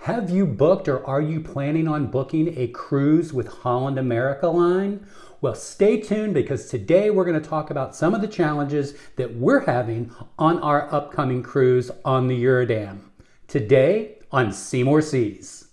Have you booked or are you planning on booking a cruise with Holland America Line? Well, stay tuned because today we're going to talk about some of the challenges that we're having on our upcoming cruise on the Eurodam. Today on Seymour Seas.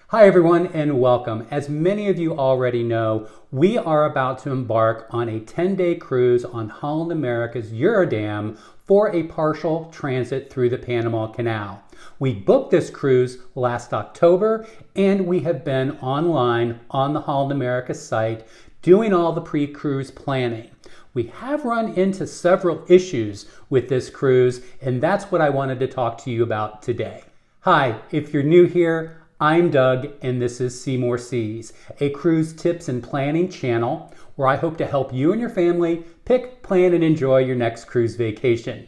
Hi everyone and welcome. As many of you already know, we are about to embark on a 10-day cruise on Holland America's Eurodam for a partial transit through the Panama Canal. We booked this cruise last October and we have been online on the Holland America site doing all the pre-cruise planning. We have run into several issues with this cruise and that's what I wanted to talk to you about today. Hi, if you're new here, I'm Doug and this is Seymour Seas, a cruise tips and planning channel where I hope to help you and your family pick, plan, and enjoy your next cruise vacation.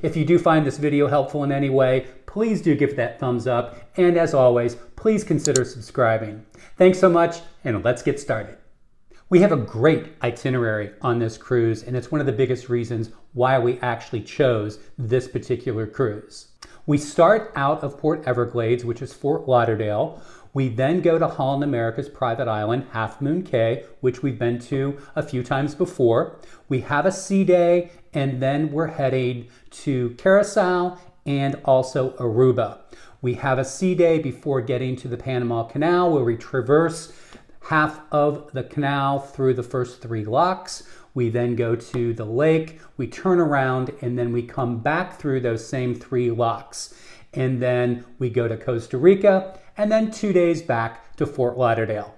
If you do find this video helpful in any way, please do give it that thumbs up, and as always, please consider subscribing. Thanks so much, and let's get started. We have a great itinerary on this cruise, and it's one of the biggest reasons why we actually chose this particular cruise. We start out of Port Everglades, which is Fort Lauderdale. We then go to Holland America's private island, Half Moon Cay, which we've been to a few times before. We have a sea day, and then we're heading to Curacao and also Aruba. We have a sea day before getting to the Panama Canal, where we traverse half of the canal through the first 3 locks. We then go to the lake, we turn around, and then we come back through those same 3 locks. And then we go to Costa Rica, and then 2 days back to Fort Lauderdale.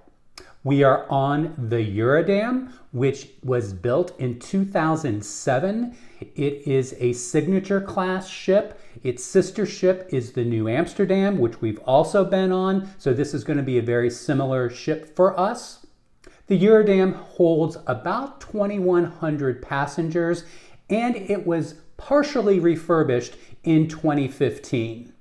We are on the Eurodam, which was built in 2007. It is a signature class ship. Its sister ship is the New Amsterdam, which we've also been on. So this is going to be a very similar ship for us. The Eurodam holds about 2,100 passengers, and it was partially refurbished in 2015.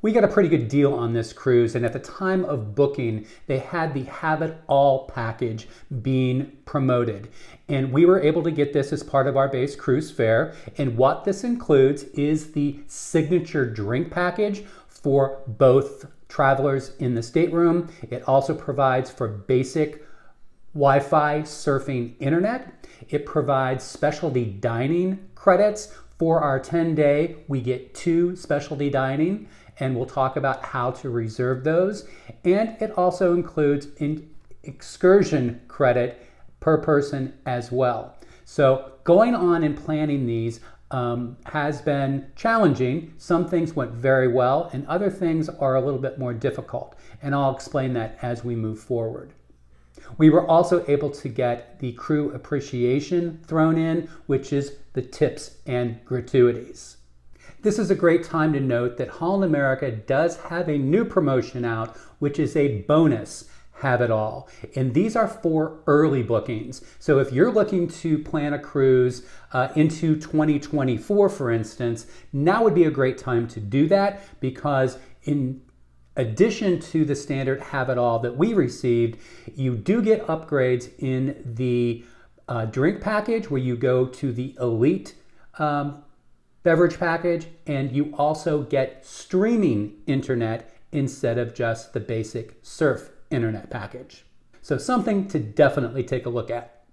We got a pretty good deal on this cruise, and at the time of booking, they had the Have It All package being promoted. And we were able to get this as part of our base cruise fare. And what this includes is the signature drink package for both travelers in the stateroom. It also provides for basic Wi-Fi, surfing, internet. It provides specialty dining credits. For our 10-day, we get 2 specialty dining, and we'll talk about how to reserve those. And it also includes an excursion credit per person as well. So going on and planning these has been challenging. Some things went very well, and other things are a little bit more difficult. And I'll explain that as we move forward. We were also able to get the crew appreciation thrown in, which is the tips and gratuities. This is a great time to note that Holland America does have a new promotion out, which is a bonus Have It All. And these are for early bookings. So if you're looking to plan a cruise into 2024, for instance, now would be a great time to do that, because in addition to the standard Have It All that we received, you do get upgrades in the drink package, where you go to the elite beverage package, and you also get streaming internet instead of just the basic surf internet package. So something to definitely take a look at.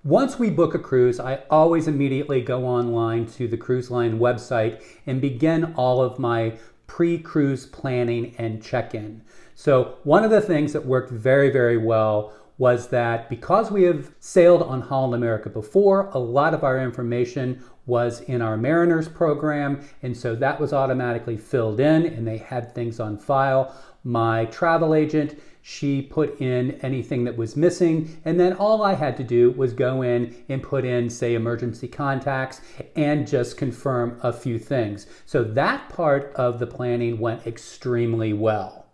Once we book a cruise, I always immediately go online to the cruise line website and begin all of my pre-cruise planning and check-in. So one of the things that worked very, very well was that because we have sailed on Holland America before, a lot of our information was in our Mariners program, and so that was automatically filled in and they had things on file. My travel agent, she put in anything that was missing, and then all I had to do was go in and put in, say, emergency contacts and just confirm a few things. So that part of the planning went extremely well.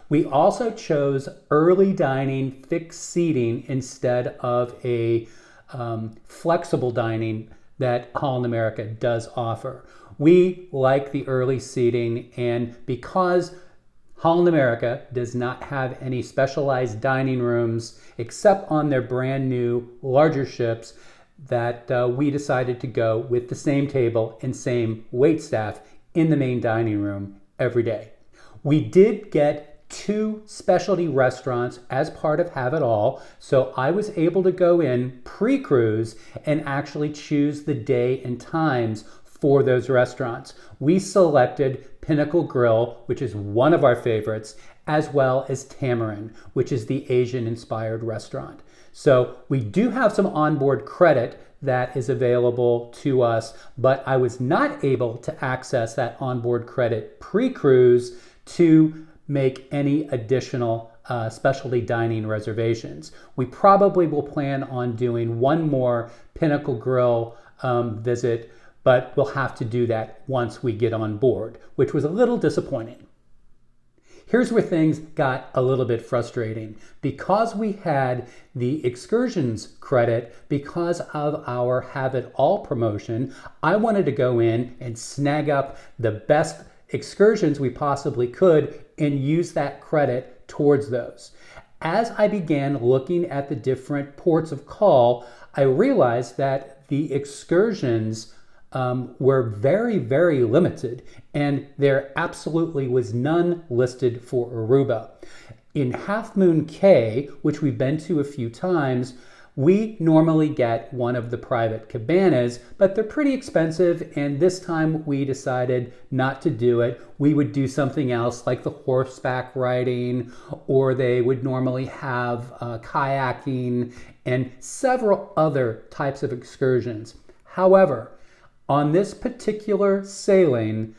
We also chose early dining fixed seating instead of a flexible dining that Holland America does offer. We like the early seating, and because Holland America does not have any specialized dining rooms except on their brand new larger ships that we decided to go with the same table and same wait staff in the main dining room every day. We did get 2 specialty restaurants as part of Have It All, so I was able to go in pre-cruise and actually choose the day and times for those restaurants. We selected Pinnacle Grill, which is one of our favorites, as well as Tamarin, which is the Asian-inspired restaurant. So we do have some onboard credit that is available to us, but I was not able to access that onboard credit pre-cruise to make any additional specialty dining reservations. We probably will plan on doing one more Pinnacle Grill visit, but we'll have to do that once we get on board, which was a little disappointing. Here's where things got a little bit frustrating. Because we had the excursions credit, because of our Have It All promotion, I wanted to go in and snag up the best excursions we possibly could and use that credit towards those. As I began looking at the different ports of call, I realized that the excursions were very, very limited, and there absolutely was none listed for Aruba. In Half Moon Cay, which we've been to a few times, we normally get one of the private cabanas, but they're pretty expensive, and this time we decided not to do it. We would do something else like the horseback riding, or they would normally have kayaking and several other types of excursions. However, on this particular sailing,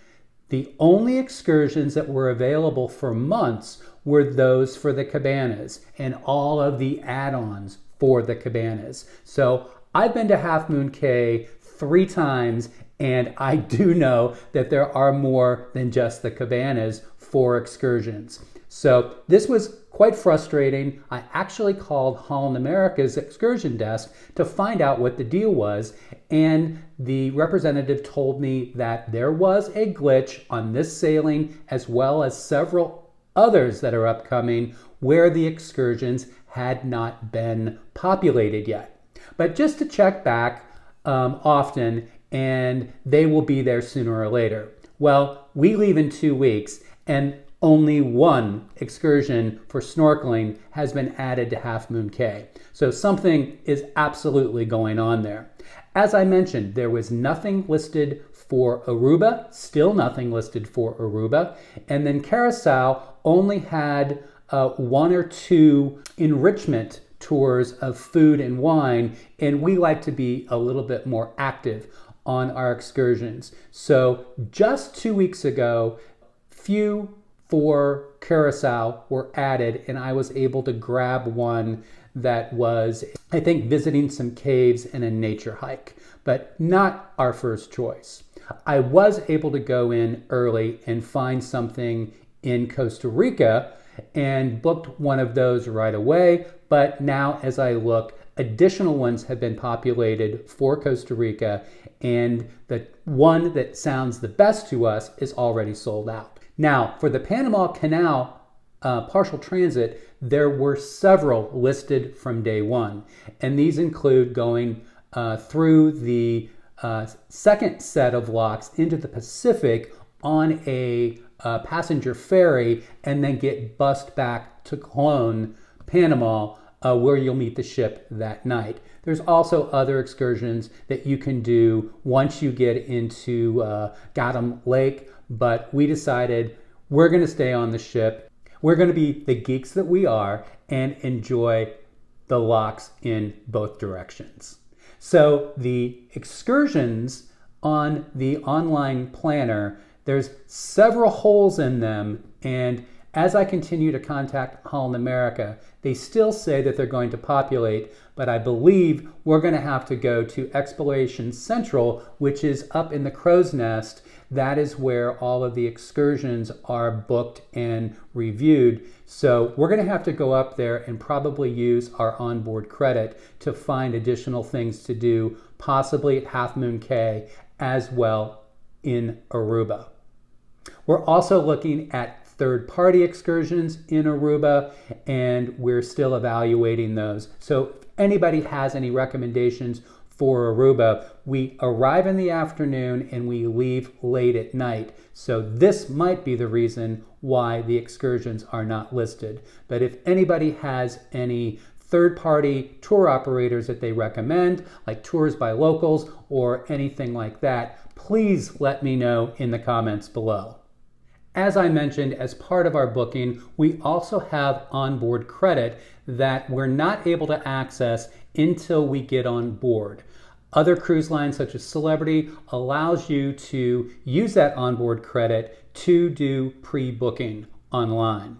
the only excursions that were available for months were those for the cabanas and all of the add-ons for the cabanas. So I've been to Half Moon Cay 3 times, and I do know that there are more than just the cabanas for excursions. So this was quite frustrating. I actually called Holland America's excursion desk to find out what the deal was, and the representative told me that there was a glitch on this sailing as well as several others that are upcoming where the excursions had not been populated yet. But just to check back often, and they will be there sooner or later. Well, we leave in 2 weeks, and only one excursion for snorkeling has been added to Half Moon Cay. So something is absolutely going on there. As I mentioned, there was nothing listed for Aruba, still nothing listed for Aruba. And then Curacao only had 1 or 2 enrichment tours of food and wine, and we like to be a little bit more active on our excursions. So just 2 weeks ago, few for Curacao were added, and I was able to grab one that was, I think, visiting some caves and a nature hike, but not our first choice. I was able to go in early and find something in Costa Rica and booked one of those right away, but now as I look, additional ones have been populated for Costa Rica, and the one that sounds the best to us is already sold out. Now, for the Panama Canal partial transit, there were several listed from day one, and these include going through the second set of locks into the Pacific on a passenger ferry and then get bussed back to Colón, Panama, where you'll meet the ship that night. There's also other excursions that you can do once you get into Gattam Lake, but we decided we're going to stay on the ship. We're going to be the geeks that we are and enjoy the locks in both directions. So the excursions on the online planner, there's several holes in them, and as I continue to contact Holland America, they still say that they're going to populate, but I believe we're going to have to go to Exploration Central, which is up in the Crow's Nest. That is where all of the excursions are booked and reviewed. So we're going to have to go up there and probably use our onboard credit to find additional things to do, possibly at Half Moon Cay as well in Aruba. We're also looking at third-party excursions in Aruba, and we're still evaluating those. So if anybody has any recommendations for Aruba, we arrive in the afternoon and we leave late at night. So this might be the reason why the excursions are not listed. But if anybody has any third-party tour operators that they recommend, like tours by locals or anything like that, please let me know in the comments below. As I mentioned, as part of our booking, we also have onboard credit that we're not able to access until we get on board. Other cruise lines such as Celebrity allows you to use that onboard credit to do pre-booking online.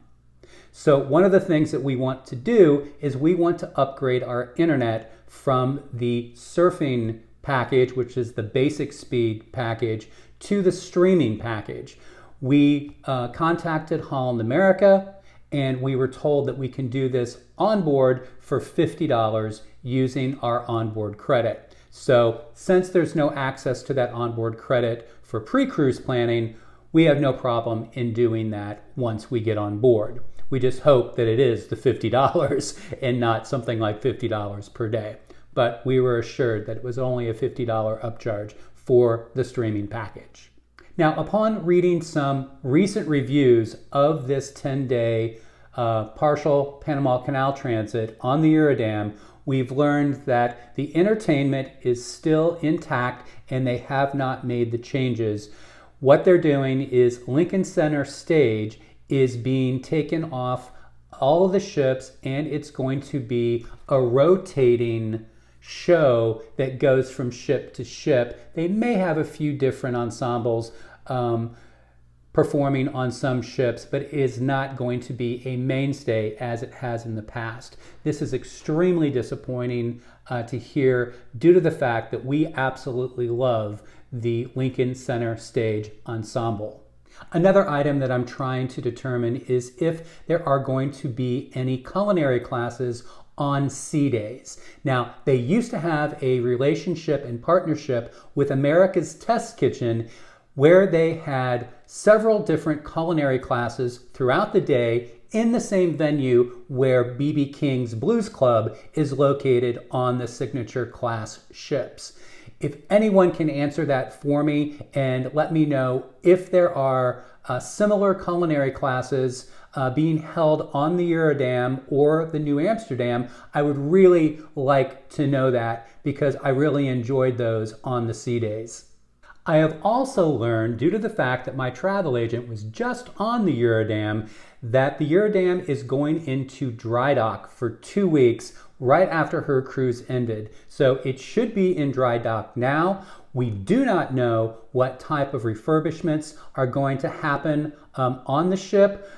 So one of the things that we want to do is we want to upgrade our internet from the surfing package, which is the basic speed package, to the streaming package. We contacted Holland America, and we were told that we can do this on board for $50 using our onboard credit. So since there's no access to that onboard credit for pre-cruise planning, we have no problem in doing that once we get on board. We just hope that it is the $50 and not something like $50 per day. But we were assured that it was only a $50 upcharge for the streaming package. Now, upon reading some recent reviews of this 10-day partial Panama Canal transit on the Eurodam, we've learned that the entertainment is still intact and they have not made the changes. What they're doing is Lincoln Center stage is being taken off all of the ships, and it's going to be a rotating show that goes from ship to ship. They may have a few different ensembles performing on some ships, but it is not going to be a mainstay as it has in the past. This is extremely disappointing to hear due to the fact that we absolutely love the Lincoln Center stage ensemble. Another item that I'm trying to determine is if there are going to be any culinary classes on sea days. Now, they used to have a relationship and partnership with America's Test Kitchen where they had several different culinary classes throughout the day in the same venue where B.B. King's Blues Club is located on the signature class ships. If anyone can answer that for me and let me know if there are similar culinary classes being held on the Eurodam or the New Amsterdam, I would really like to know that because I really enjoyed those on the sea days. I have also learned, due to the fact that my travel agent was just on the Eurodam, that the Eurodam is going into dry dock for 2 weeks right after her cruise ended. So it should be in dry dock now. We do not know what type of refurbishments are going to happen on the ship.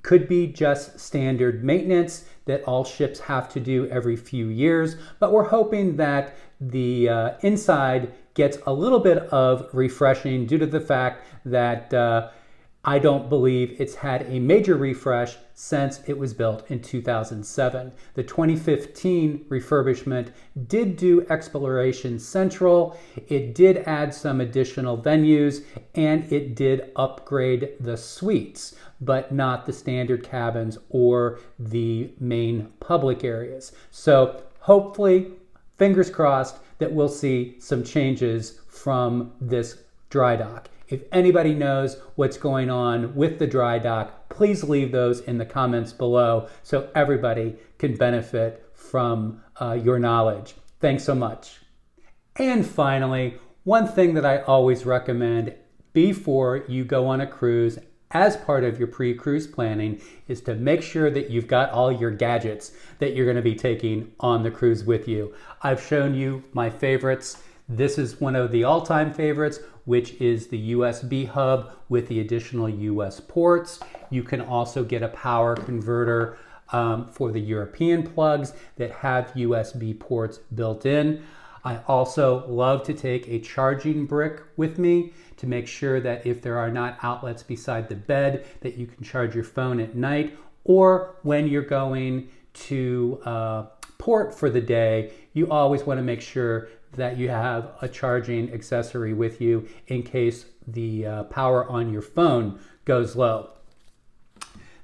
Could be just standard maintenance that all ships have to do every few years, but we're hoping that the inside gets a little bit of refreshing due to the fact that I don't believe it's had a major refresh since it was built in 2007. The 2015 refurbishment did do Exploration Central, it did add some additional venues, and it did upgrade the suites, but not the standard cabins or the main public areas. So hopefully, fingers crossed, that we'll see some changes from this dry dock. If anybody knows what's going on with the dry dock, please leave those in the comments below so everybody can benefit from your knowledge. Thanks so much. And finally, one thing that I always recommend before you go on a cruise as part of your pre-cruise planning is to make sure that you've got all your gadgets that you're going to be taking on the cruise with you. I've shown you my favorites. This is one of the all-time favorites, which is the USB hub with the additional US ports. You can also get a power converter for the European plugs that have USB ports built in. I also love to take a charging brick with me to make sure that if there are not outlets beside the bed, that you can charge your phone at night, or when you're going to port for the day, you always want to make sure that you have a charging accessory with you in case the power on your phone goes low.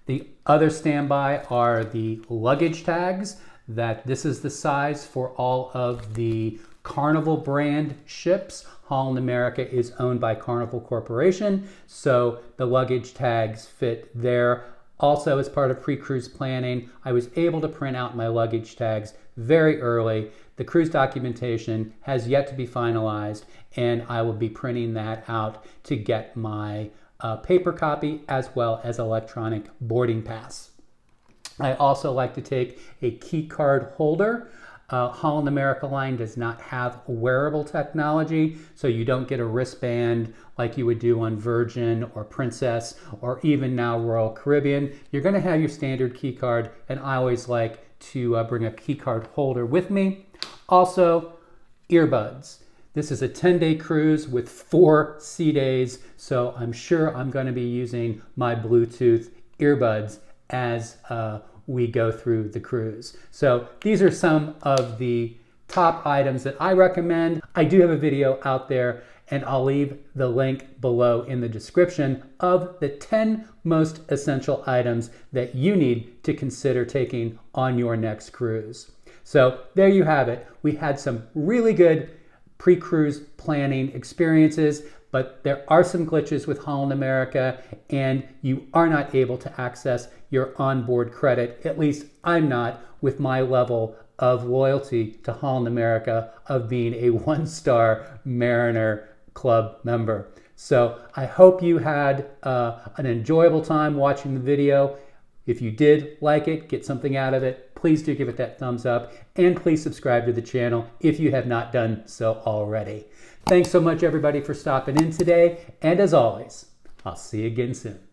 The other standby are the luggage tags, that this is the size for all of the Carnival brand ships. Holland America is owned by Carnival Corporation, so the luggage tags fit there. Also, as part of pre-cruise planning, I was able to print out my luggage tags very early. The cruise documentation has yet to be finalized, and I will be printing that out to get my paper copy as well as electronic boarding pass. I also like to take a key card holder. Holland America Line does not have wearable technology, so you don't get a wristband like you would do on Virgin or Princess or even now Royal Caribbean. You're going to have your standard key card, and I always like to bring a key card holder with me. Also, earbuds. This is a 10-day cruise with 4 sea days, so I'm sure I'm going to be using my Bluetooth earbuds as we go through the cruise. So these are some of the top items that I recommend. I do have a video out there, and I'll leave the link below in the description of the 10 most essential items that you need to consider taking on your next cruise. So there you have it. We had some really good pre-cruise planning experiences, but there are some glitches with Holland America, and you are not able to access your onboard credit. At least I'm not, with my level of loyalty to Holland America of being a 1-star Mariner Club member. So I hope you had an enjoyable time watching the video. If you did like it, get something out of it, please do give it that thumbs up, and please subscribe to the channel if you have not done so already. Thanks so much, everybody, for stopping in today, and as always, I'll see you again soon.